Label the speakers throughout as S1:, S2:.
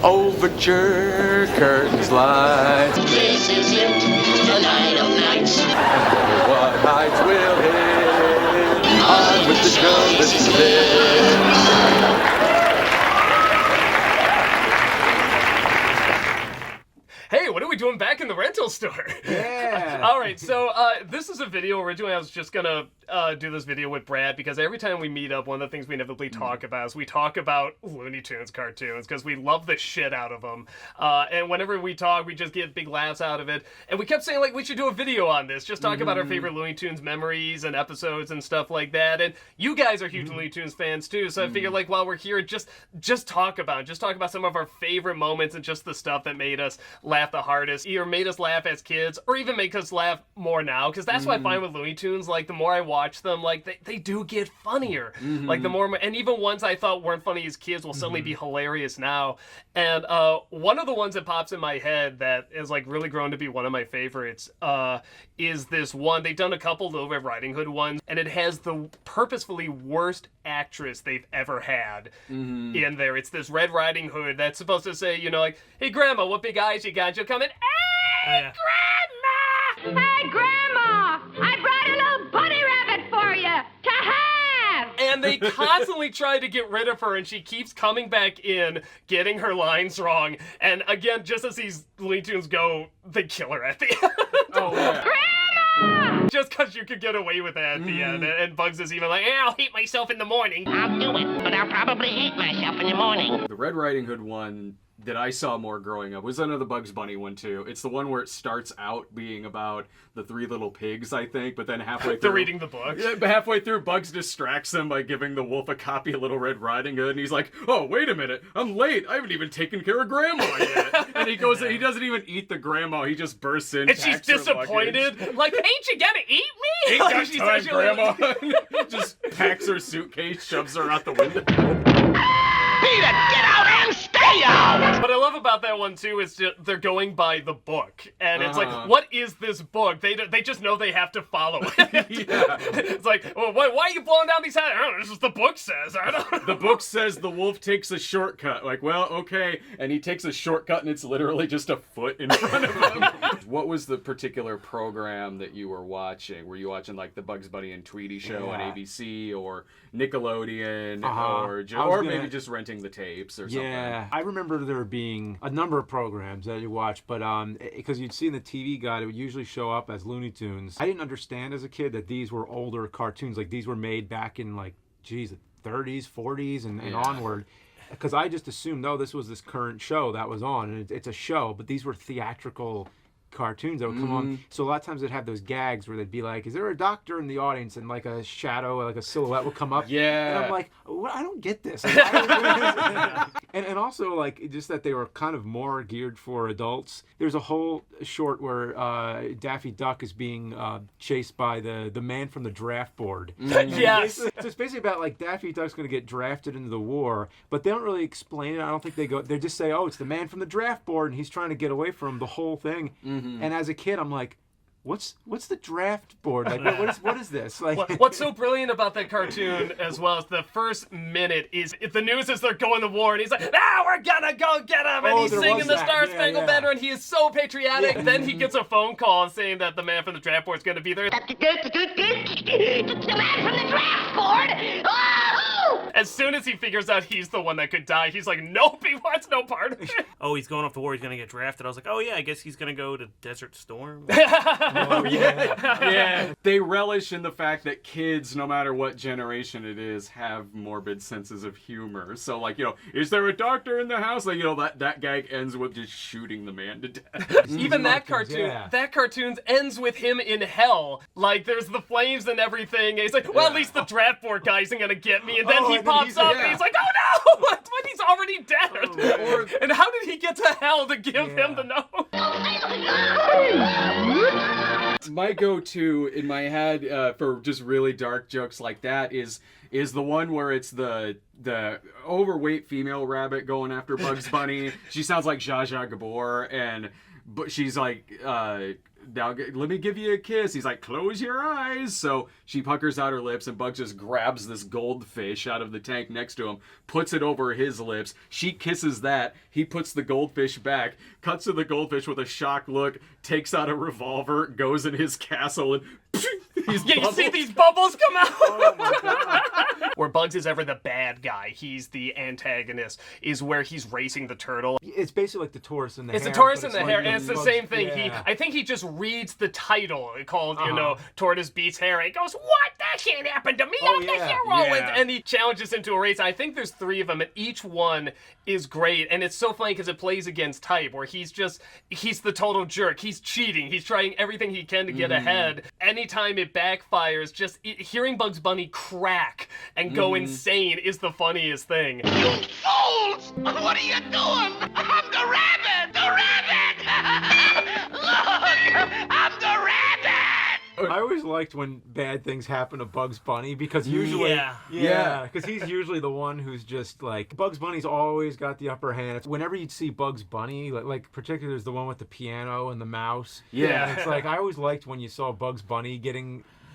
S1: Overture, curtains light.
S2: This is it, the night of nights.
S1: What heights will hit? On with the drum, this is it.
S3: Hey, what are we doing back in the rental store?
S4: Yeah.
S3: All right, so this is a video. Originally, I was just gonna do this video with Brad because every time we meet up, one of the things we inevitably talk about is we talk about Looney Tunes cartoons because we love the shit out of them. And whenever we talk, we just get big laughs out of it. And we kept saying, like, we should do a video on this, just talk about our favorite Looney Tunes memories and episodes and stuff like that. And you guys are huge Looney Tunes fans too, so I figured, like, while we're here, just talk about some of our favorite moments and just the stuff that made us laugh the hardest, either made us laugh as kids or even make us laugh more now, because that's what I find with Looney Tunes. Like, the more I watch them, like, they do get funnier. Like, the more, and even ones I thought weren't funny as kids will suddenly be hilarious now. And one of the ones that pops in my head that is, like, really grown to be one of my favorites is this one. They've done a couple Little Red Riding Hood ones, and it has the purposefully worst actress they've ever had in there. It's this Red Riding Hood that's supposed to say, you know, like, hey, Grandma, what big eyes you got? You'll come in, hey, Grandma!
S5: Hey, Grandma! I brought a little bunny rabbit for you to have!
S3: And they constantly try to get rid of her, and she keeps coming back in, getting her lines wrong. And again, just as these Looney Tunes go, they kill her at the end.
S1: Oh, yeah.
S5: Grandma!
S3: Just because you could get away with that at the end. And Bugs is even like, I'll hate myself in the morning.
S2: I'll do it, but I'll probably hate myself in the morning.
S1: The Red Riding Hood one that I saw more growing up was another Bugs Bunny one too. It's the one where it starts out being about the three little pigs, I think, but then halfway through...
S3: They're reading the book.
S1: Yeah, but halfway through, Bugs distracts them by giving the wolf a copy of Little Red Riding Hood, and he's like, oh, wait a minute, I'm late. I haven't even taken care of Grandma yet. And he goes, he doesn't even eat the grandma. He just bursts in,
S3: And she's disappointed. Like, ain't you gonna eat me?
S1: Ain't
S3: Like,
S1: got
S3: she's
S1: time,
S3: actually like-
S1: Grandma. Just packs her suitcase, shoves her out the window.
S2: Peter, get out and stay out!
S3: What I love about that one too is they're going by the book, and it's like, what is this book? They just know they have to follow it.
S1: Yeah.
S3: It's like, well, why are you blowing down these houses? I don't know, this is what the book says. I don't know.
S1: The book says the wolf takes a shortcut. Like, well, okay. And he takes a shortcut, and it's literally just a foot in front of him. What was the particular program that you were watching? Were you watching, like, the Bugs Bunny and Tweety show on ABC, or Nickelodeon, or maybe just renting the tapes or something?
S4: Yeah, I remember there being a number of programs that you watched, but because you'd see in the TV guide, it would usually show up as Looney Tunes. I didn't understand as a kid that these were older cartoons, like these were made back in, like, geez, the 30s, 40s, and onward. Because I just assumed, no, this was this current show that was on, and it's a show, but these were theatrical cartoons that would come on. So a lot of times they'd have those gags where they'd be like, is there a doctor in the audience? And like a shadow, like a silhouette would come up.
S1: Yeah.
S4: And I'm like, what? I don't get this. Like, and also, like, just that they were kind of more geared for adults. There's a whole short where Daffy Duck is being chased by the man from the draft board.
S3: Yes.
S4: So it's basically about, like, Daffy Duck's going to get drafted into the war, but they don't really explain it. I don't think they go, they just say, oh, it's the man from the draft board, and he's trying to get away from the whole thing. And as a kid, I'm like, what's the draft board? Like, what is this? Like,
S3: What's so brilliant about that cartoon as well is the first minute is the news is they're going to war, and he's like, we're gonna go get him, and he's
S4: there
S3: singing
S4: was
S3: the
S4: that.
S3: Star
S4: Yeah,
S3: Spangled
S4: yeah.
S3: Banner, and he is so patriotic. Then he gets a phone call saying that the man from the draft board is going to be there.
S2: It's the man from the draft board! Oh!
S3: As soon as he figures out he's the one that could die, he's like, nope, he wants no part of it.
S6: Oh, he's going off to war. He's going to get drafted. I was like, oh, yeah, I guess he's going to go to Desert Storm.
S1: Oh, yeah. They relish in the fact that kids, no matter what generation it is, have morbid senses of humor. So, like, you know, is there a doctor in the house? Like, you know, that gag ends with just shooting the man to death.
S3: Even that cartoon, that cartoon ends with him in hell. Like, there's the flames and everything. And he's like, well, at least the draft board guy isn't going to get me. And then he pops up and he's like, oh, no! But he's already dead. And how did he get to hell to give him the note?
S1: My go-to in my head for just really dark jokes like that is the one where it's the overweight female rabbit going after Bugs Bunny. She sounds like Zsa Zsa Gabor, and but she's like, now let me give you a kiss. He's like, close your eyes. So she puckers out her lips, and Bugs just grabs this goldfish out of the tank next to him, puts it over his lips. She kisses that. He puts the goldfish back, cuts to the goldfish with a shocked look, takes out a revolver, goes in his castle, and these
S3: Yeah, you see
S1: bubbles-
S3: these bubbles come out?
S4: Oh my god.
S3: Where Bugs is ever the bad guy, he's the antagonist, is where he's racing the turtle.
S4: It's basically like the tortoise and the
S3: It's
S4: hare.
S3: the tortoise
S4: but
S3: and the
S4: like
S3: hare, and it's the
S4: Bugs-
S3: same thing.
S4: Yeah.
S3: I think he just reads the title called, you know, Tortoise Beats Hare. He goes, what? That can't happen to me.
S4: Oh,
S3: I'm the
S4: yeah.
S3: hero.
S1: Yeah.
S3: And he challenges into a race. I think there's 3 of them, and each one is great. And it's so funny because it plays against type, where he's the total jerk. He's cheating. He's trying everything he can to get ahead. Anytime it backfires, just hearing Bugs Bunny crack and go insane is the funniest thing.
S2: Fools! What are you doing? I'm the rabbit! The rabbit! Look! I'm the rabbit!
S4: I always liked when bad things happen to Bugs Bunny because usually,
S6: Yeah.
S4: because he's usually the one who's just like Bugs Bunny's always got the upper hand. It's whenever you'd see Bugs Bunny, like particularly there's the one with the piano and the mouse.
S1: Yeah.
S4: And it's like I always liked when you saw Bugs Bunny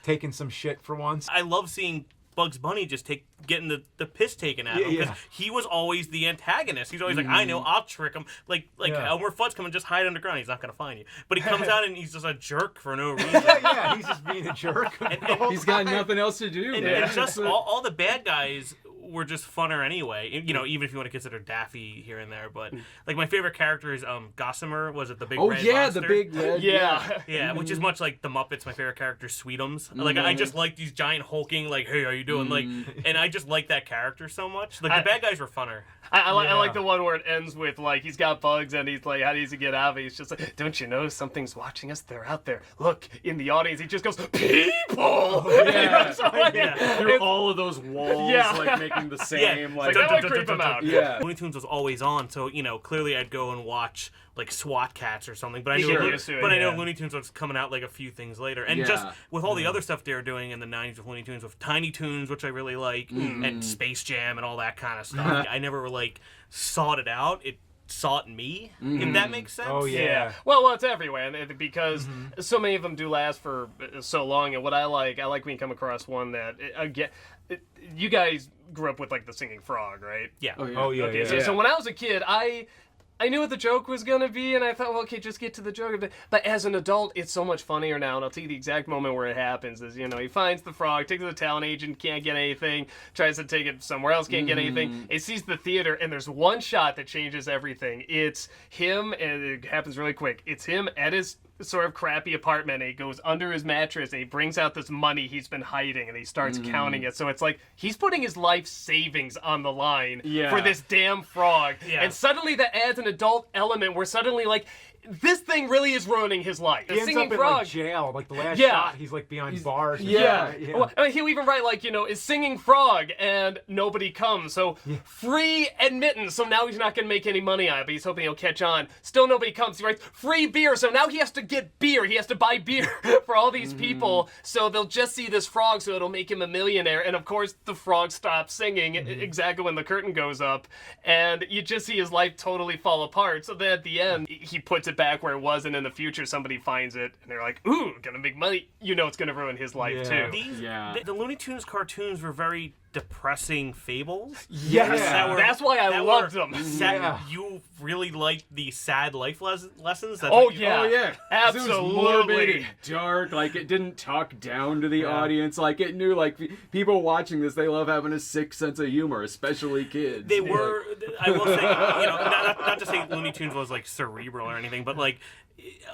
S4: taking some shit for once.
S6: I love seeing Bugs Bunny just getting the piss taken out of him,
S4: Yeah,
S6: because he was always the antagonist. He's always like, I know, I'll trick him. Like
S4: Yeah.
S6: Elmer Fudd's coming, just hide underground. He's not gonna find you. But he comes out and he's just a jerk for no reason.
S4: Yeah, he's just being a jerk. the whole
S1: He's got
S4: time.
S1: nothing else to do.
S6: And,
S1: man.
S6: and just all the bad guys were just funner anyway. You know, even if you want to consider Daffy here and there. But like my favorite character is Gossamer. Was it the big
S1: Oh
S6: red
S1: yeah,
S6: monster?
S1: the big red.
S3: Yeah.
S6: Yeah, which is much like the Muppets. My favorite character is Sweetums. Like I just like these giant hulking, like, hey, how you doing? Like, and I just like that character so much. Like the bad guys were funner.
S3: I like the one where it ends with, like, he's got Bugs and he's like, how does he get out of it? He's just like, don't you know something's watching us? They're out there. Look, in the audience. He just goes, people!
S1: Yeah.
S3: So, like,
S6: Yeah.
S1: Through all of those walls,
S3: Yeah.
S1: like making the same, like,
S3: that would creep him out.
S1: yeah.
S6: Looney Tunes was always on, so you know clearly I'd go and watch like SWAT Cats or something. But I
S3: You
S6: knew,
S3: get used to it,
S6: I know
S3: yeah.
S6: Looney Tunes was coming out like a few things later, and
S1: Yeah.
S6: just with all the other stuff they were doing in the '90s with Looney Tunes, with Tiny Toons, which I really like, and Space Jam and all that kind of stuff. I never like sought it out. It sought me, if that makes sense.
S4: Oh, yeah.
S3: Well, it's everywhere, and because so many of them do last for so long. And what I like when you come across one that again, you guys grew up with like the singing frog, right?
S6: Yeah.
S1: Oh yeah.
S4: Oh yeah,
S3: Okay,
S4: yeah.
S3: so when I was a kid, I knew what the joke was gonna be, and I thought, well, okay, just get to the joke. But as an adult, it's so much funnier now, and I'll tell you the exact moment where it happens. Is, you know, he finds the frog, takes it to the talent agent, can't get anything, tries to take it somewhere else, can't get anything. He sees the theater, and there's one shot that changes everything. It's him, and it happens really quick. It's him at his sort of crappy apartment, and he goes under his mattress, and he brings out this money he's been hiding, and he starts counting it. So it's like he's putting his life savings on the line
S1: Yeah.
S3: for this damn frog.
S6: Yeah.
S3: And suddenly that adds an adult element where suddenly, like, this thing really is ruining his life.
S4: He
S3: The
S4: ends
S3: singing
S4: up in
S3: frog.
S4: like jail. Like the last
S3: Yeah.
S4: shot, he's like behind bars. and
S1: yeah.
S4: shit.
S3: Well, I mean, he'll even write, like, you know, is singing frog and nobody comes. So free admittance. So now he's not going to make any money on it, but he's hoping he'll catch on. Still nobody comes. He writes free beer. So now he has to get beer. He has to buy beer for all these people. So they'll just see this frog, so it'll make him a millionaire. And of course, the frog stops singing exactly when the curtain goes up. And you just see his life totally fall apart. So then at the end, he puts it back where it was. And in the future, somebody finds it and they're like, ooh, gonna make money. You know, it's gonna ruin his life
S4: Yeah.
S3: too.
S6: These,
S1: Yeah.
S6: the Looney Tunes cartoons were very depressing fables.
S3: Yes,
S4: Yeah.
S3: that's why I
S6: that
S3: loved
S6: were
S3: them.
S6: sad-
S4: Yeah.
S6: You really liked the sad life lessons. That's
S3: Oh,
S6: what you-
S3: yeah.
S1: Oh yeah, 'Cause It was morbid
S3: Absolutely.
S1: and dark. Like it didn't talk down to the audience. Like it knew, like people watching this, they love having a sick sense of humor, especially kids.
S6: They were. I will say, you know, not to say Looney Tunes was like cerebral or anything, but like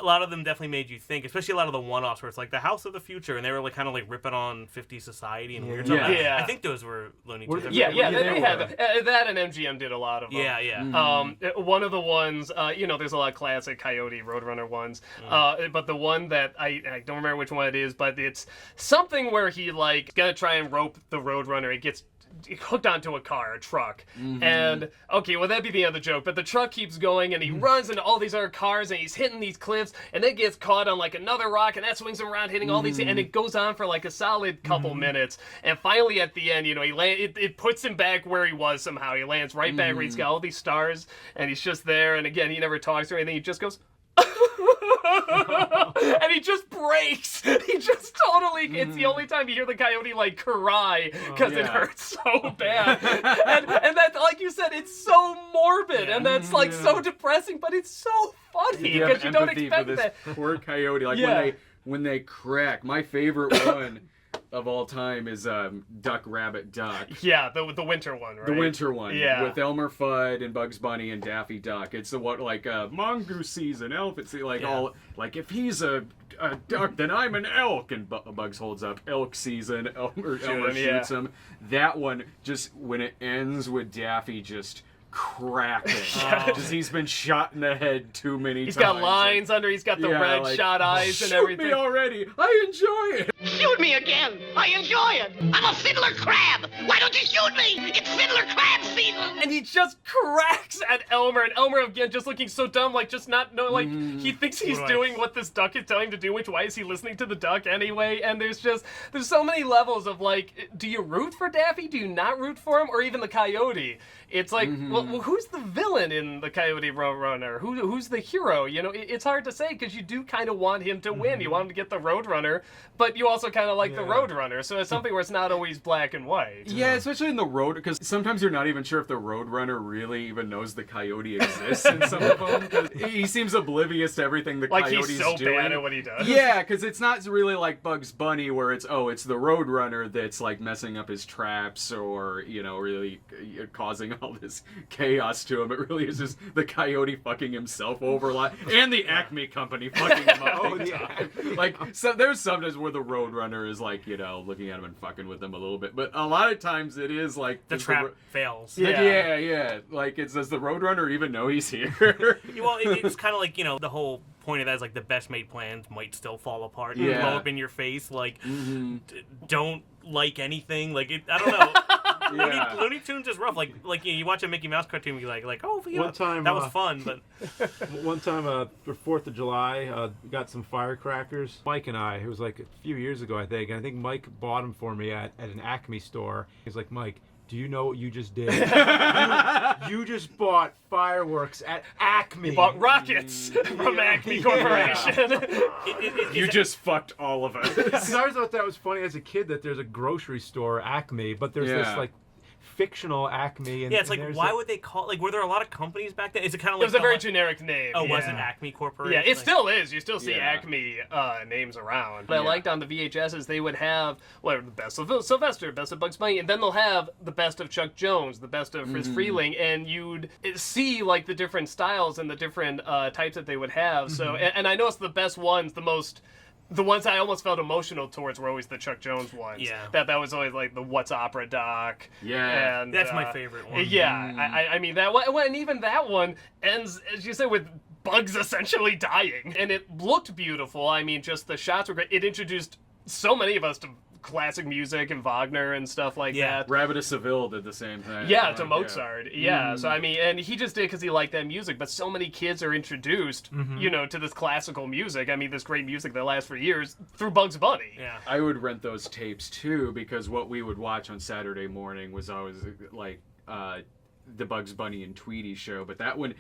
S6: a lot of them definitely made you think. Especially a lot of the one-offs where it's like the House of the Future, and they were like kind of like ripping on 50s society and weird stuff.
S3: Yeah.
S6: I think those were Looney
S4: Were
S6: Tunes.
S4: they-
S3: Yeah,
S4: Yeah,
S3: they
S4: they
S3: had
S4: were.
S3: that, and MGM did a lot of them.
S6: Yeah, yeah.
S3: One of the ones, you know, there's a lot of classic Coyote, Roadrunner ones, but the one that I don't remember which one it is, but it's something where he like gonna try and rope the Roadrunner. He gets hooked onto a car, a truck, and okay, well that'd be the end of the joke. But the truck keeps going, and he runs into all these other cars, and he's hitting these cliffs, and then gets caught on like another rock, and that swings him around, hitting all these, and it goes on for like a solid couple minutes, and finally at the end, you know, it puts him back where he was somehow. He lands right back where he's got all these stars, and he's just there, and again, he never talks or anything. He just goes. and he just breaks. He just totally. It's the only time you hear the coyote like cry because it
S1: Yeah.
S3: hurts so bad. and that, like you said, it's so morbid and that's like so depressing, but it's so funny
S1: You have
S3: because you don't
S1: empathy
S3: expect
S1: for this
S3: that.
S1: poor coyote. Like
S3: Yeah.
S1: when they crack. My favorite one of all time is Duck Rabbit Duck.
S3: Yeah, the winter one, right?
S1: The winter one,
S3: Yeah.
S1: with Elmer Fudd and Bugs Bunny and Daffy Duck. It's the what like mongoose season, elephant season, like all like if he's a duck, then I'm an elk. And Bugs holds up elk season. Elmer
S3: him,
S1: shoots him. That one just when it ends with Daffy just cracking, just he's been shot in the head too many
S3: He's
S1: times.
S3: got lines under. He's got the
S1: Yeah,
S3: red
S1: like,
S3: shot eyes and
S1: Shoot
S3: everything.
S1: me already! I enjoy it.
S2: Shoot me again. I enjoy it. I'm a fiddler crab. Why don't you shoot me? It's fiddler crab season.
S3: And he just cracks at Elmer, and Elmer again just looking so dumb, like just not know, like he thinks he's
S6: Right.
S3: doing what this duck is telling him to do. Which why is he listening to the duck anyway? And there's so many levels of like, do you root for Daffy? Do you not root for him, or even the coyote? It's like, well, who's the villain in the Coyote Roadrunner? Who's the hero? You know, it's hard to say because you do kind of want him to win. You want him to get the Roadrunner, but you also kind of like the Roadrunner. So it's something where it's not always black and white.
S1: Yeah, especially in the road, because sometimes you're not even sure if the Roadrunner really even knows the coyote exists in some of them. 'Cause he seems oblivious to everything the
S3: Like
S1: coyote's
S3: he's so
S1: doing.
S3: bad at what he does.
S1: Yeah, because it's not really like Bugs Bunny where it's the Roadrunner that's like messing up his traps or really causing all this chaos to him. It really is just the coyote fucking himself over a lot, and the Acme Company fucking him up big time. Like so, there's sometimes where the Roadrunner is like looking at him and fucking with him a little bit, but a lot of times it is like
S6: The
S1: does
S6: trap fails.
S1: Yeah. Like does the Roadrunner even know he's here?
S6: Well, it's kind of like, the whole point of that is like the best made plans might still fall apart and
S1: Yeah.
S6: blow up in your face. Like, don't like anything. Like, I don't know.
S1: Yeah.
S6: Looney Tunes is rough. Like you watch a Mickey Mouse cartoon, you're like, oh, yeah,
S4: One time,
S6: that was fun. But
S4: One time for 4th of July, we got some firecrackers. Mike and I, it was like a few years ago, I think. And I think Mike bought them for me at an Acme store. He's like, Mike, do you know what you just did? you just bought fireworks at Acme.
S3: Bought rockets from Acme Corporation.
S1: You just fucked all of us.
S4: Because I always thought that was funny as a kid that there's a grocery store Acme, but there's this
S1: Yeah.
S4: like fictional Acme. And,
S6: yeah, it's
S4: and
S6: like,
S4: there's
S6: why
S4: a-
S6: would they call? Like, were there a lot of companies back then? Is it kind of
S3: It
S6: like
S3: was a
S6: the
S3: very
S6: whole-
S3: generic name.
S6: Oh, was
S3: yeah.
S6: it Acme Corporation?
S3: Yeah, it
S6: Like-
S3: still is. You still see
S1: Yeah.
S3: Acme names around. What I
S1: Yeah.
S3: liked on the VHSs, they would have the best of Sylvester, best of Bugs Bunny, and then they'll have the best of Chuck Jones, the best of Friz Freeling, and you'd see like the different styles and the different types that they would have. So, and I noticed the best ones, the ones I almost felt emotional towards were always the Chuck Jones ones.
S6: Yeah.
S3: That was always like the What's Opera doc.
S1: Yeah.
S3: And,
S6: That's my favorite one.
S3: Yeah, I mean that one, and even that one ends, as you said, with Bugs essentially dying, and it looked beautiful. I mean, just the shots were great. It introduced so many of us to classic music and Wagner and stuff like
S6: Yeah.
S3: that.
S1: Rabbit of Seville did the same thing.
S3: Yeah,
S1: Like,
S3: to Mozart. Yeah. So I mean, and he just did because he liked that music. But so many kids are introduced, to this classical music. I mean, this great music that lasts for years through Bugs Bunny.
S6: Yeah.
S1: I would rent those tapes too because what we would watch on Saturday morning was always like the Bugs Bunny and Tweety show, but that one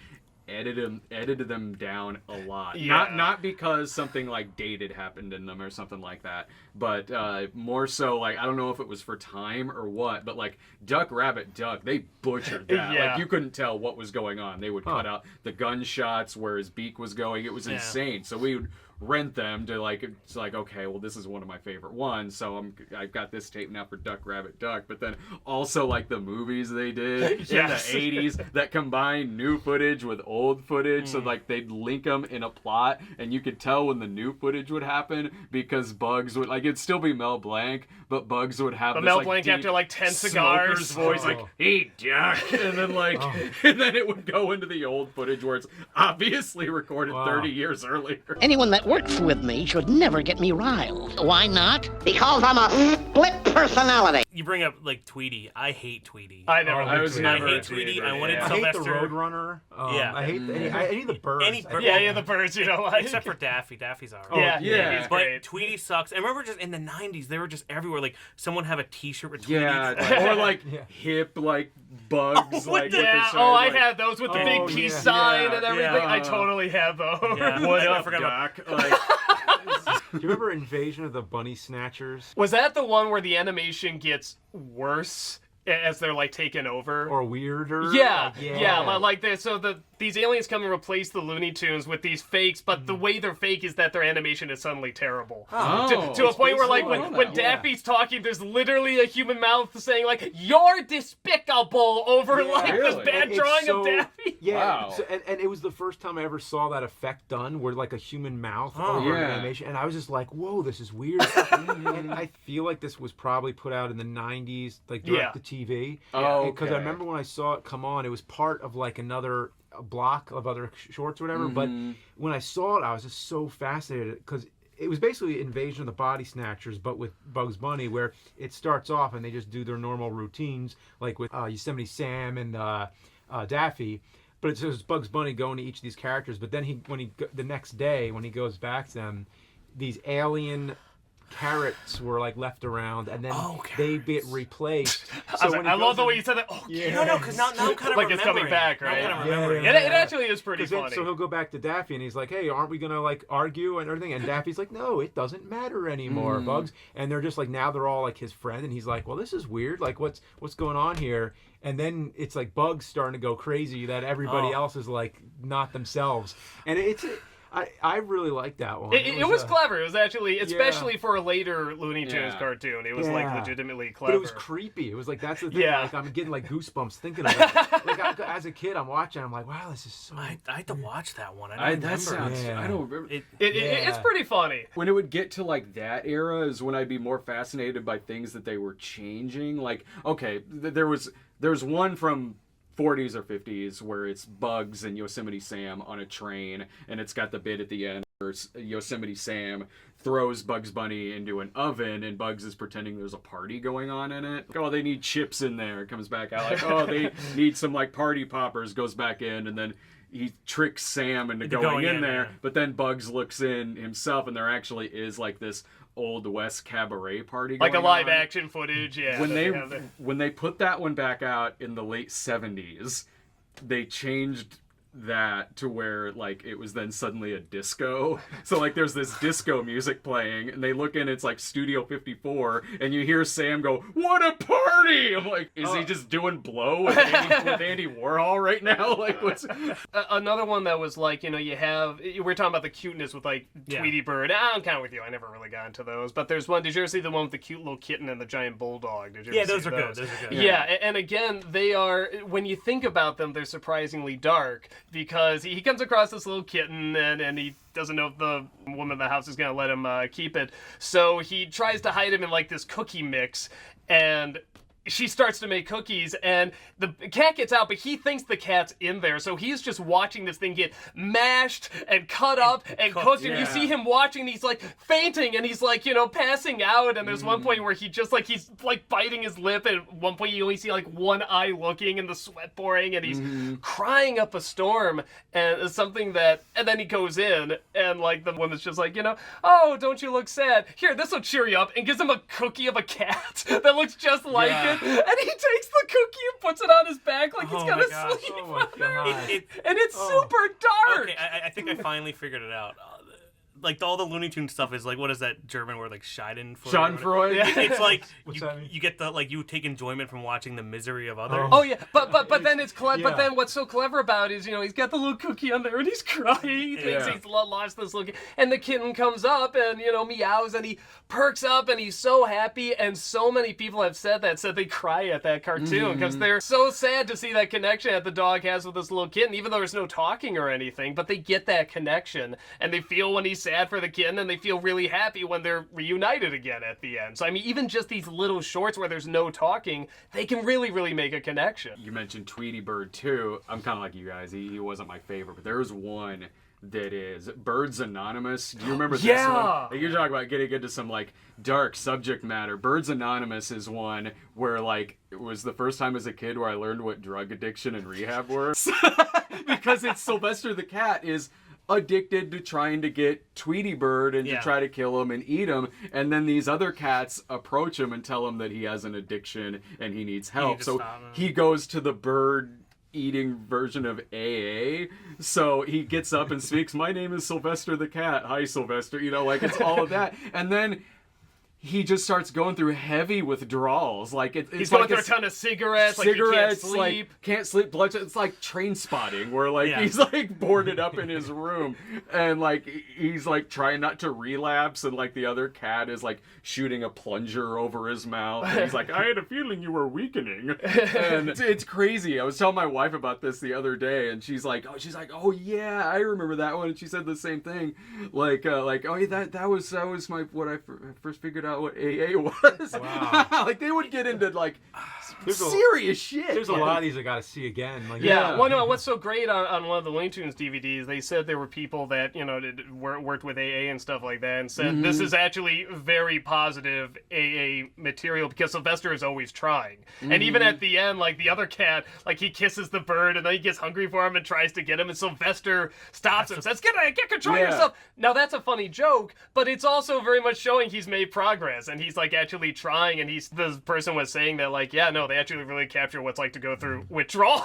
S1: edited them down a lot.
S3: Yeah.
S1: Not because something like dated happened in them or something like that, but more so like I don't know if it was for time or what, but like Duck Rabbit Duck, they butchered that.
S3: Yeah.
S1: Like you couldn't tell what was going on. They would cut out the gunshots where his beak was going. It was insane. So we would rent them to like it's like okay, well this is one of my favorite ones, so I've got this tape now for Duck Rabbit Duck, but then also like the movies they did
S3: Yes.
S1: in the 80s that combined new footage with old footage, so like they'd link them in a plot and you could tell when the new footage would happen because Bugs would like it'd still be Mel Blanc, but Bugs would have
S3: But
S1: this,
S3: Mel
S1: like,
S3: Blanc
S1: deep
S3: after like 10
S1: smoker's
S3: cigars.
S1: voice like hey Duck, and then like and then it would go into the old footage where it's obviously recorded 30 years earlier.
S7: Anyone that works with me should never get me riled. Why not?
S2: Because I'm a split personality.
S6: You bring up like Tweety. I hate Tweety.
S3: I never.
S1: I was
S3: liked
S6: I
S1: never
S6: hate
S1: a
S6: Tweety.
S1: Tweety.
S6: I wanted
S1: Yeah.
S4: I hate the
S6: Sylvester.
S4: Roadrunner.
S6: Yeah.
S4: I hate any of the birds.
S6: Any bird-
S3: Yeah, the birds you don't like.
S6: Except for Daffy. Daffy's alright.
S3: yeah,
S1: yeah.
S3: he's
S6: But
S3: great.
S6: Tweety sucks. I remember just in the 90s, they were just everywhere. Like, someone have a t-shirt with Tweety.
S1: Yeah, or like
S4: Yeah.
S1: hip, like Bugs like with the
S3: Yeah,
S1: sign,
S3: I
S1: like,
S3: had those with the
S4: Oh,
S3: big peace
S4: yeah.
S3: sign and everything.
S6: Yeah.
S3: I totally had those.
S6: Yeah,
S1: what
S6: I
S1: up,
S6: forgot about-
S1: Doc? Like,
S4: Do you remember Invasion of the Bunny Snatchers?
S3: Was that the one where the animation gets worse as they're like taken over?
S4: Or weirder?
S3: Yeah,
S4: Like,
S3: yeah, like these aliens come and replace the Looney Tunes with these fakes, but the way they're fake is that their animation is suddenly terrible.
S1: Oh,
S3: to a
S1: it's
S3: point where, like,
S1: based
S3: when
S1: on that,
S3: Daffy's talking, there's literally a human mouth saying, like, "You're despicable," over, like, this
S1: Really?
S3: bad
S4: It's
S3: drawing
S4: so-
S3: of Daffy.
S4: Yeah,
S1: Wow.
S4: so, and it was the first time I ever saw that effect done, where like a human mouth over
S1: Yeah.
S4: an animation, and I was just like, "Whoa, this is weird." And I feel like this was probably put out in the '90s, like direct to TV.
S1: Oh,
S4: Because I remember when I saw it come on, it was part of like another block of other shorts or whatever. But when I saw it, I was just so fascinated because it was basically Invasion of the Body Snatchers, but with Bugs Bunny, where it starts off and they just do their normal routines, like with Yosemite Sam and Daffy. But it's just Bugs Bunny going to each of these characters. But then the next day when he goes back to them, these alien carrots were like left around, and then they get replaced. So when he
S3: I
S4: goes
S3: love the
S4: in-
S3: way you said that. Oh,
S6: No, no, because now I'm kind of
S3: like it's coming back, right?
S6: Now I'm kind
S4: Yeah,
S6: of remembering.
S4: yeah,
S3: It actually is pretty
S4: 'Cause then-
S3: funny.
S4: So he'll go back to Daffy and he's like, "Hey, aren't we gonna like argue and everything?" And Daffy's like, "No, it doesn't matter anymore, Bugs." And they're just like, now they're all like his friend, and he's like, "Well, this is weird. Like, what's going on here?" And then it's like Bugs starting to go crazy that everybody else is like not themselves, and I really like that one.
S3: It was clever. It was actually, especially for a later Looney Tunes
S1: Yeah.
S3: cartoon, it was like
S4: Yeah.
S3: legitimately
S4: But
S3: clever.
S4: it was creepy. It was like that's the thing.
S3: Yeah.
S4: Like I'm getting like goosebumps thinking of it. Like as a kid, I'm watching. I'm like, wow, this is so.
S6: I had to watch that one. I don't
S1: I,
S6: remember.
S1: that sounds.
S4: Yeah.
S1: I don't remember.
S3: It's
S4: Yeah.
S3: pretty funny.
S1: When it would get to like that era is when I'd be more fascinated by things that they were changing. Like, okay, there's one from 40s or 50s where it's Bugs and Yosemite Sam on a train, and it's got the bit at the end where Yosemite Sam throws Bugs Bunny into an oven, and Bugs is pretending there's a party going on in it. Oh, they need chips in there. It comes back out like, oh, they need some like party poppers. Goes back in, and then he tricks Sam into going in there.
S6: yeah.
S1: But then Bugs looks in himself, and there actually is like this Old West cabaret party
S3: Like a
S1: going
S3: live
S1: on.
S3: action footage, yeah.
S1: When
S3: that
S1: they
S3: have there.
S1: when they put that one back out in the late 70s, they changed that to where like it was then suddenly a disco. So like there's this disco music playing, and they look in, it's like Studio 54, and you hear Sam go, "What a party!" I'm like, is he just doing blow with Andy Warhol right now? Like what's
S3: Another one that was like, you know, we were talking about the cuteness with like Tweety Bird. I'm kind of with you. I never really got into those. But there's one. Did you ever see the one with the cute little kitten and the giant bulldog? Did you ever
S6: Yeah,
S3: see
S6: those are good. Those are good.
S3: Yeah, and again, they are, when you think about them, they're surprisingly dark, because he comes across this little kitten, and he doesn't know if the woman in the house is going to let him keep it. So he tries to hide him in like this cookie mix, and she starts to make cookies, and the cat gets out, but he thinks the cat's in there, so he's just watching this thing get mashed and cut up and cooked, and you see him watching, and he's like fainting, and he's like, you know, passing out, and there's one point where he's like biting his lip, and at one point you only see like one eye looking and the sweat pouring, and he's crying up a storm, and it's something that, and then he goes in, and like the woman's just like, you know, "Oh, don't you look sad? Here, this will cheer you up," and gives him a cookie of a cat that looks just like it. And he takes the cookie and puts it on his back like he's
S6: Oh
S3: gonna
S6: my gosh.
S3: sleep.
S4: Oh my god.
S3: And it's super dark.
S6: Okay, I think I finally figured it out. Like all the Looney Tunes stuff is like, what is that German word, like Schadenfreude?
S1: Schadenfreude?
S3: Yeah.
S6: It's like
S4: What's that mean?
S6: you get the like you take enjoyment from watching the misery of others.
S3: Oh yeah, but then it's clever.
S4: Yeah.
S3: But then what's so clever about it is, you know, he's got the little cookie on there and he's crying. He thinks
S1: Yeah.
S3: he's lost this little, and the kitten comes up and, you know, meows, and he perks up and he's so happy. And so many people have said they cry at that cartoon because they're so sad to see that connection that the dog has with this little kitten, even though there's no talking or anything. But they get that connection, and they feel when he's sad for the kitten, and they feel really happy when they're reunited again at the end. So I mean, even just these little shorts where there's no talking, they can really, really make a connection.
S1: You mentioned Tweety Bird too. I'm kind of like you guys. He wasn't my favorite, but there's one that is Birds Anonymous. Do you remember this
S3: Yeah.
S1: one? Like, you're talking about getting into some like dark subject matter. Birds Anonymous is one where like it was the first time as a kid where I learned what drug addiction and rehab were. Because it's Sylvester the cat is addicted to trying to get Tweety Bird and to
S6: Yeah.
S1: try to kill him and eat him. And then these other cats approach him and tell him that he has an addiction and he needs help.
S6: to
S1: So
S6: stop him.
S1: he goes to the bird eating version of AA. So he gets up and speaks, "My name is Sylvester the cat. Hi, Sylvester." You know, like it's all of that. And then he just starts going through heavy withdrawals. Like it's
S3: He's
S1: like
S3: going through a ton of cigarettes, like he can't sleep.
S1: like can't sleep. Blood. It's like Train Spotting, where like
S6: Yeah.
S1: he's like boarded up in his room, and like he's like trying not to relapse, and like the other cat is like shooting a plunger over his mouth. And he's like, "I had a feeling you were weakening," and it's crazy. I was telling my wife about this the other day, and she's like, "Oh yeah, I remember that one." And she said the same thing, like, "Oh yeah, that was my what I first figured out what AA was."
S4: Wow.
S1: Like they would get into like
S4: There's a-
S1: serious shit.
S4: There's a lot of these I gotta see again. Like,
S3: Yeah.
S1: Yeah.
S3: Well, no, what's so great on one of the Looney Tunes DVDs, they said there were people that, you know, worked with AA and stuff like that and said this is actually very positive AA material because Sylvester is always trying. And even at the end, like the other cat, like he kisses the bird and then he gets hungry for him and tries to get him and Sylvester stops him and says, get control of
S1: Yeah.
S3: yourself. Now that's a funny joke, but it's also very much showing he's made progress and he's like actually trying and the person was saying that like, yeah, no, they actually really capture what's like to go through withdrawal.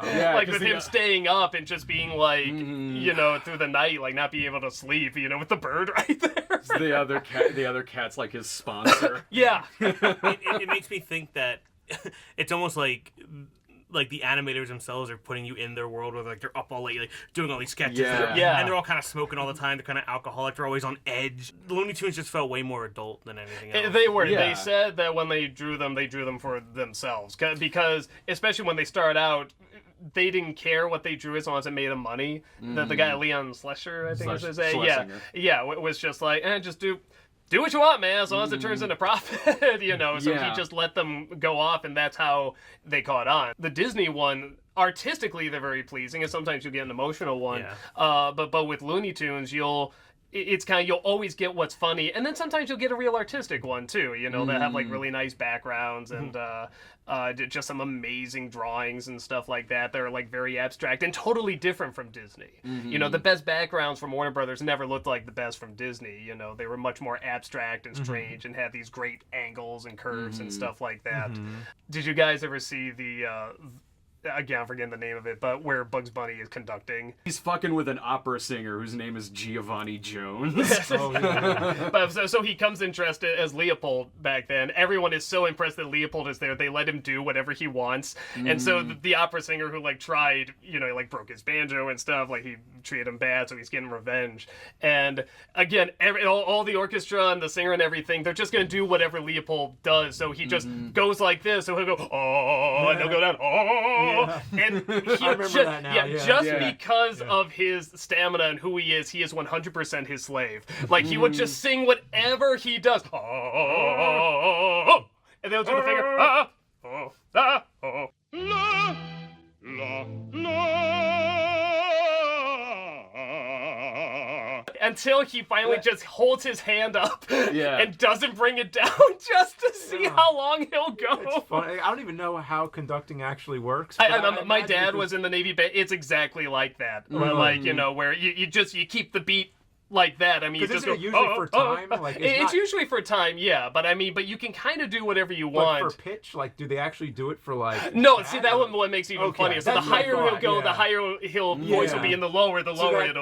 S1: Yeah,
S3: like
S1: 'cause
S3: with him staying up and just being like,
S1: Mm-hmm.
S3: you know, through the night, like not being able to sleep, you know, with the bird right there.
S1: The other cat's like his sponsor.
S3: Yeah.
S6: It makes me think that it's almost like the animators themselves are putting you in their world where like they're up all late, like doing all these sketches.
S1: Yeah.
S3: Yeah.
S6: And they're all kind of smoking all the time. They're kind of alcoholic. They're always on edge. The Looney Tunes just felt way more adult than anything else.
S3: They were.
S1: Yeah.
S3: They said that when they drew them for themselves. Because, especially when they start out, they didn't care what they drew as long as it made them money. The guy, Leon Schlescher, I think is his name. Yeah.
S1: Schlesinger.
S3: Yeah, was just like, just do what you want, man, as long as it turns into profit, you know. So
S1: Yeah.
S3: he just let them go off, and that's how they caught on. The Disney one, artistically, they're very pleasing, and sometimes you get an emotional one.
S6: Yeah.
S3: But with Looney Tunes, you'll always get what's funny, and then sometimes you'll get a real artistic one too, you know, that have like really nice backgrounds and just some amazing drawings and stuff like that. They're like very abstract and totally different from Disney. You know, the best backgrounds from Warner Brothers never looked like the best from Disney. You know, they were much more abstract and strange and had these great angles and curves and stuff like that. Did you guys ever see the again, I'm forgetting the name of it, but where Bugs Bunny is conducting?
S1: He's fucking with an opera singer whose name is Giovanni Jones.
S4: Oh, yeah.
S3: But so he comes in dressed as Leopold back then. Everyone is so impressed that Leopold is there. They let him do whatever he wants. And so the opera singer who like tried, you know, like broke his banjo and stuff, like he treated him bad, so he's getting revenge. And again, all the orchestra and the singer and everything, they're just gonna do whatever Leopold does. So he just goes like this. So he'll go, oh, and they'll go down, oh. And he
S4: remember that now, yeah.
S3: just
S1: Yeah.
S3: because of his stamina and who he is 100% his slave. Like he would just sing whatever he does. Oh, and they'll do the finger.
S2: La, la, la.
S3: Until he finally just holds his hand up
S1: Yeah.
S3: and doesn't bring it down just to see how long he'll go.
S4: It's funny. I don't even know how conducting actually works.
S3: My
S4: but I
S3: dad
S4: imagine
S3: was in the Navy. It's exactly like that. Like, you know, where you keep the beat like that. I mean, you
S4: 'Cause
S3: just
S4: isn't
S3: go,
S4: it usually for time? Like, it's
S3: it's
S4: not-
S3: usually for time, yeah. But I mean, but you can kind of do whatever you
S4: But
S3: want.
S4: for pitch, like, do they actually do it for like?
S3: No, see that one what makes it even
S4: Okay,
S3: funnier. So the
S4: that's what I
S3: higher he'll
S4: thought,
S3: go, the
S4: yeah.
S3: higher he'll voice will be,
S4: Yeah.
S3: and the lower it'll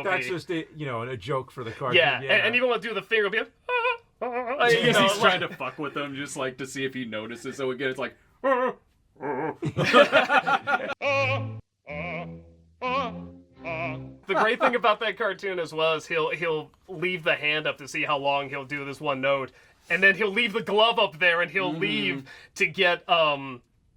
S4: that's
S3: be.
S4: just a, a joke for the cartoon.
S3: Yeah, and even when do the finger will be like, you know,
S1: He's trying
S3: like-
S1: to fuck with them just like to see if he notices. So again, it's like,
S3: The great thing about that cartoon as well is he'll leave the hand up to see how long he'll do this one note, and then he'll leave the glove up there and he'll leave to get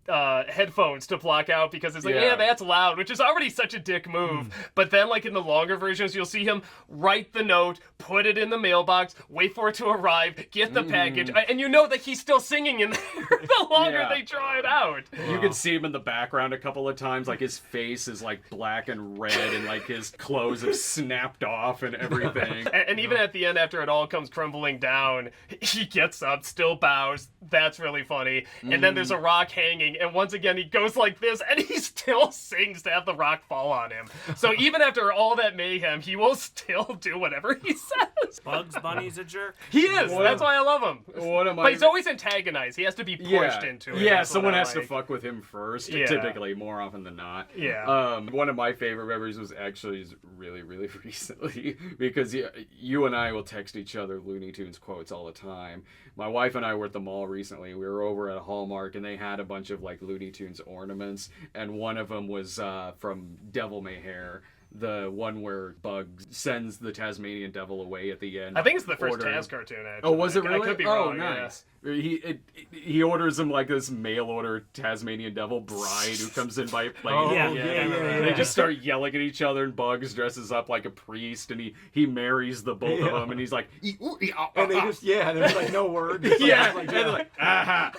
S3: headphones to block out because it's like, yeah, that's loud, which is already such a dick move. But then, like in the longer versions, you'll see him write the note, put it in the mailbox, wait for it to arrive, get the package, and you know that he's still singing in there the longer
S1: Yeah.
S3: they draw it out.
S1: you can see him in the background a couple of times. Like his face is like black and red, and like his clothes have snapped off and everything.
S3: And even at the end, after it all comes crumbling down, he gets up, still bows. That's really funny. And then there's a rock hanging, sing, and once again he goes like this, and he still sings to have the rock fall on him. So even after all that mayhem, he will still do whatever he says.
S6: Bugs Bunny's a jerk.
S3: He is. That's why I love him.
S1: One of my
S3: But he's always antagonized. He has to be pushed into it.
S1: Yeah,
S3: That's what
S1: someone
S3: I
S1: has to
S3: like.
S1: fuck with him first,
S3: Yeah.
S1: typically, more often than not.
S3: Yeah.
S1: One of my favorite memories was actually really, really recently, because you and I will text each other Looney Tunes quotes all the time. My wife and I were at the mall recently. We were over at Hallmark, and they had a bunch of, like, Looney Tunes ornaments, and one of them was from Devil May Hair. The one where Bugs sends the Tasmanian Devil away at the end.
S3: I think it's the first
S1: ordering-
S3: Taz cartoon, actually.
S1: Oh, was it
S3: I
S1: really?
S3: could be
S1: oh,
S3: wrong,
S1: nice. He orders him like this mail order Tasmanian Devil bride who comes in by plane.
S4: Oh,
S6: Yeah,
S1: And they just start yelling at each other, and Bugs dresses up like a priest, and he marries the both of them, and he's like,
S4: And they just, there's like no word. It's
S1: yeah,
S4: like,
S1: and they're like, aha,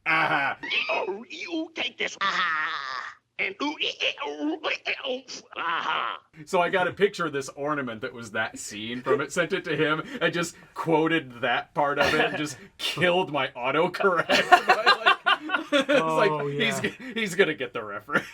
S1: aha.
S2: Oh, you take this. And
S1: So I got a picture of this ornament that was that scene from it, sent it to him, and just quoted that part of it, and just killed my autocorrect. It's he's gonna get the reference.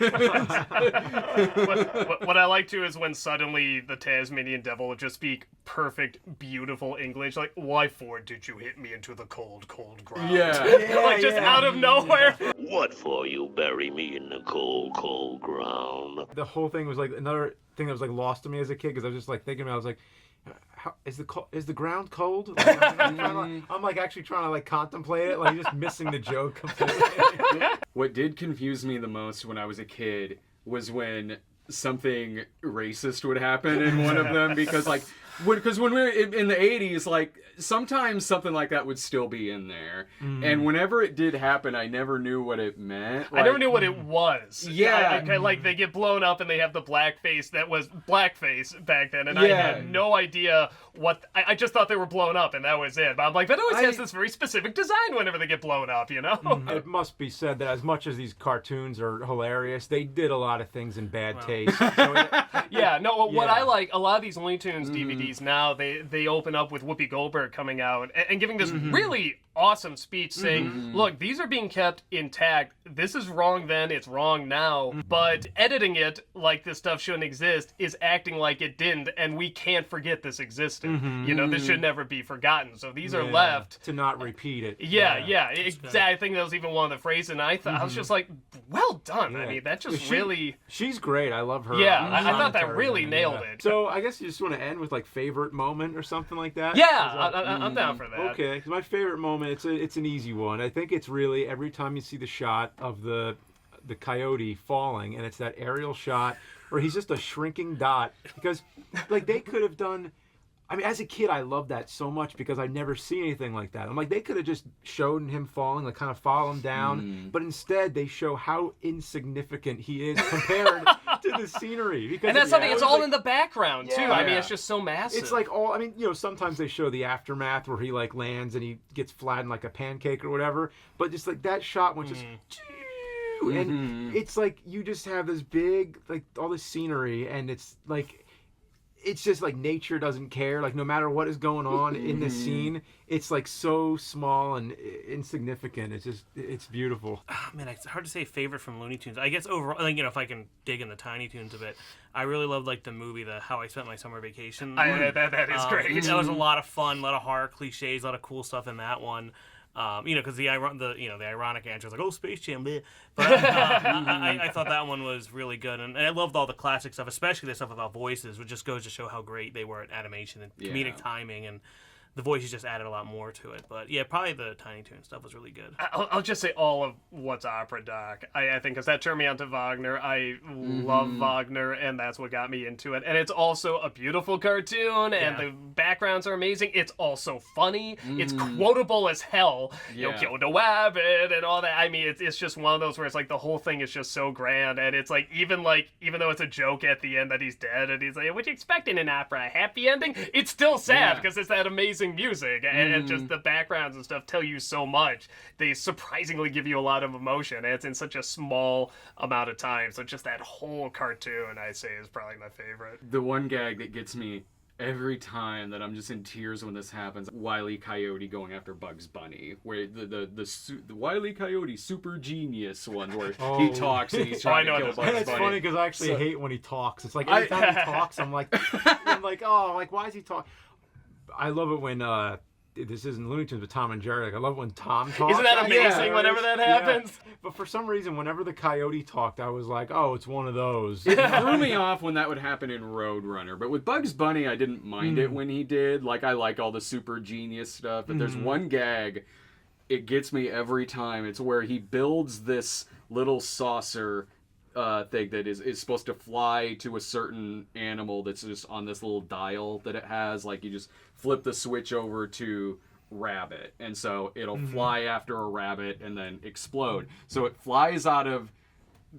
S3: What I like too is when suddenly the Tasmanian Devil will just speak perfect, beautiful English, like, "Why for did you hit me into the cold, cold ground?"
S1: Yeah.
S3: Out of nowhere.
S2: what for you bury me in the cold, cold ground?
S4: The whole thing was like another thing that was like lost to me as a kid, because I was just like thinking about it, I was like, how, is the ground cold? Like, I'm like actually trying to like contemplate it, like just missing the joke completely.
S1: What did confuse me the most when I was a kid was when something racist would happen in one of them, because when we were in the 80s, like sometimes something like that would still be in there, and whenever it did happen, I never knew what it meant.
S3: I never knew what it was.
S1: Yeah.
S3: Like they get blown up and they have the blackface that was blackface back then, and I had no idea what. I just thought they were blown up and that was it. But I'm like, that always has this very specific design whenever they get blown up, you know?
S4: It must be said that as much as these cartoons are hilarious, they did a lot of things in bad taste. So
S3: What I like, a lot of these Looney Tunes DVDs now, they open up with Whoopi Goldberg coming out and giving this really awesome speech saying, look, these are being kept intact. This is wrong then, it's wrong now. But editing it like this stuff shouldn't exist is acting like it didn't, and we can't forget this existed. You know, this should never be forgotten. So these are left
S4: to not repeat it.
S3: Exactly. I think that was even one of the phrases, and I thought I was just like, well done. I mean, that just really.
S4: She's great. I love her.
S3: Yeah, I thought that
S4: commentary,
S3: really
S4: man.
S3: nailed it.
S4: So I guess you just want to end with like favorite moment or something like that.
S3: Yeah, I'm down for that.
S4: Okay, 'cause my favorite moment, it's an easy one. I think it's really every time you see the shot of the coyote falling, and it's that aerial shot where he's just a shrinking dot, because like they could have done. I mean, as a kid, I loved that so much because I've never seen anything like that. I'm like, they could have just showed him falling, like kind of follow him down, but instead they show how insignificant he is compared to the scenery. Because
S3: And that's something, it's all
S4: like,
S3: in the background, too. I mean, it's just so massive.
S4: it's like all, I mean, you know, sometimes they show the aftermath where he like lands and he gets flattened like a pancake or whatever, but just like that shot when just, and it's like you just have this big, like all this scenery, and it's like, it's just like nature doesn't care. Like no matter what is going on in the scene, it's like so small and insignificant. It's just, it's beautiful.
S6: Oh, man, it's hard to say favorite from Looney Tunes. I guess overall, like, you know, if I can dig in the Tiny Toons a bit, I really loved like the movie, the How I Spent My Summer Vacation.
S3: That is great.
S6: That was a lot of fun, a lot of horror cliches, a lot of cool stuff in that one. You know, because the ironic answer is like, oh, Space Jam, bleh. But I thought that one was really good, and I loved all the classic stuff, especially the stuff about voices, which just goes to show how great they were at animation and comedic timing, and the voices just added a lot more to it. But yeah, probably the Tiny Toon stuff was really good.
S3: I'll just say all of what's opera, Doc. I think because that turned me on to Wagner. I love Wagner, and that's what got me into it. And it's also a beautiful cartoon, and the backgrounds are amazing. It's also funny. It's quotable as hell. You know, kill the wabbit and all that. I mean, it's just one of those where it's like the whole thing is just so grand, and it's like even though it's a joke at the end that he's dead, and he's like, "What you expect in an opera? A happy ending?" It's still sad because it's that amazing music and just the backgrounds and stuff tell you so much. They surprisingly give you a lot of emotion, and it's in such a small amount of time. So just that whole cartoon, I say, is probably my favorite.
S1: The one gag that gets me every time that I'm just in tears when this happens. Wile E. Coyote going after Bugs Bunny, where the Wile E. Coyote super genius one where he talks and he's trying to kill Bugs
S4: And it's
S1: Bunny.
S4: funny because I actually hate when he talks. It's like every time he talks, I'm like, oh, like why is he talking? I love it when this isn't Looney Tunes, but Tom and Jerry. Like I love when Tom talks.
S3: Isn't that amazing whenever that happens?
S4: Yeah. But for some reason, whenever the Coyote talked, I was like, oh, it's one of those.
S1: It threw me off when that would happen in Roadrunner, but with Bugs Bunny, I didn't mind it when he did. Like, I like all the super genius stuff, but there's one gag, it gets me every time. It's where he builds this little saucer thing that is supposed to fly to a certain animal that's just on this little dial that it has. Like, you just flip the switch over to rabbit, and so it'll fly after a rabbit and then explode. So it flies out of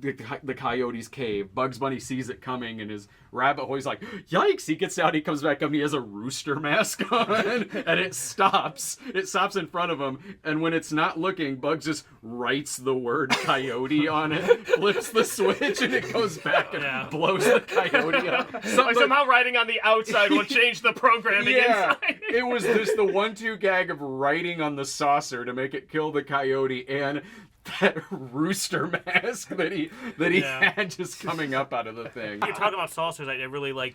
S1: the coyote's cave. Bugs Bunny sees it coming, and his rabbit boy's like, yikes! He gets out, he comes back up, and he has a rooster mask on, and it stops. It stops in front of him, and when it's not looking, Bugs just writes the word coyote on it, flips the switch, and it goes back and blows the coyote up.
S3: Like somehow writing on the outside will change the programming inside.
S1: It was just the 1-2 gag of writing on the saucer to make it kill the coyote, and that rooster mask that he had just coming up out of the thing.
S6: You're talking about saucers. I really like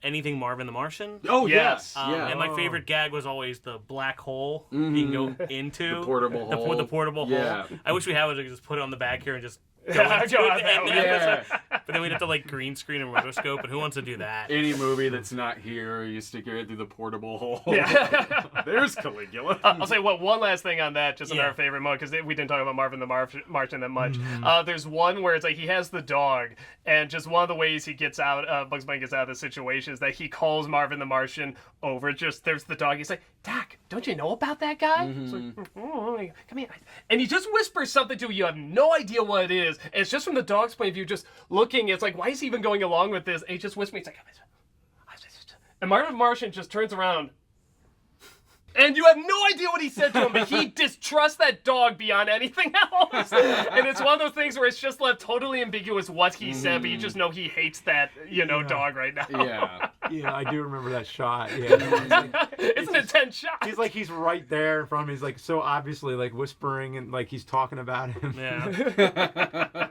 S6: anything Marvin the Martian.
S1: Oh
S3: Yeah.
S1: yes, yeah.
S6: And my favorite gag was always the black hole you can go into.
S1: The portable hole.
S6: The portable
S1: Yeah.
S6: hole. I wish we had it. Just put it on the back here and just go
S3: Go
S6: into
S3: on
S6: it.
S3: that one.
S1: Yeah.
S6: But then we'd have to like green screen and rotoscope, and who wants to do that?
S1: Any movie that's not here, you stick your head through the portable hole.
S3: Yeah.
S1: There's Caligula.
S3: I'll say one last thing on that, just in
S6: Yeah.
S3: our favorite mode, because we didn't talk about Marvin the Martian that much. There's one where it's like he has the dog, and just one of the ways he gets out, Bugs Bunny gets out of the situation is that he calls Marvin the Martian over. Just there's the dog. He's like, Doc, don't you know about that guy? It's like, come here. And he just whispers something to you. You have no idea what it is. And it's just from the dog's point of view, just looking. It's like, why is he even going along with this? And he just whispers. It's like, and Marvin the Martian just turns around. And you have no idea what he said to him, but he distrusts that dog beyond anything else. And it's one of those things where it's just left totally ambiguous what he said, but you just know he hates that, dog right now.
S1: Yeah.
S4: Yeah, I do remember that shot. Yeah,
S3: It's an intense shot.
S4: he's right there in front of him. He's like so obviously like whispering and like he's talking about him.
S6: Yeah.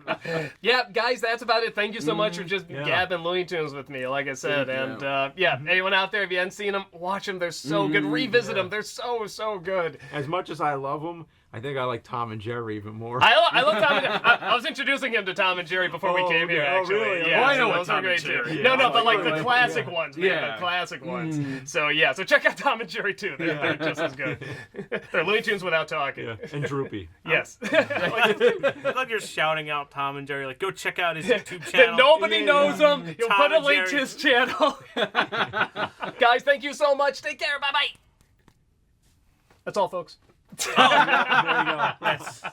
S3: Yeah, guys, that's about it. Thank you so much for just gabbing Looney Tunes with me, like I said.
S1: Thank
S3: And anyone out there, if you haven't seen them, watch them. They're so good. Revisit them. They're so good.
S4: As much as I love him, I think I like Tom and Jerry even more.
S3: I love Tom and Jerry. I was introducing him to Tom and Jerry before we came here, actually.
S4: really?
S3: Yeah,
S1: Well, I know
S3: so
S1: what
S3: those
S1: Tom
S3: are
S1: and
S3: great
S1: Jerry
S3: too.
S1: is.
S3: No,
S1: Yeah,
S3: but like
S1: I
S3: the
S1: like-
S3: classic ones, man.
S1: Yeah.
S3: The classic ones. So check out Tom and Jerry too. They're just as good. They're Looney Tunes without talking.
S4: Yeah, and Droopy.
S3: Yes.
S6: It's like you're shouting out Tom and Jerry, like, go check out his YouTube channel.
S3: That nobody knows him. You'll
S6: Tom
S3: put a
S6: and
S3: link to
S6: Jerry.
S3: his channel. Guys, thank you so much. Take care. Bye-bye. That's all, folks.
S4: There you go.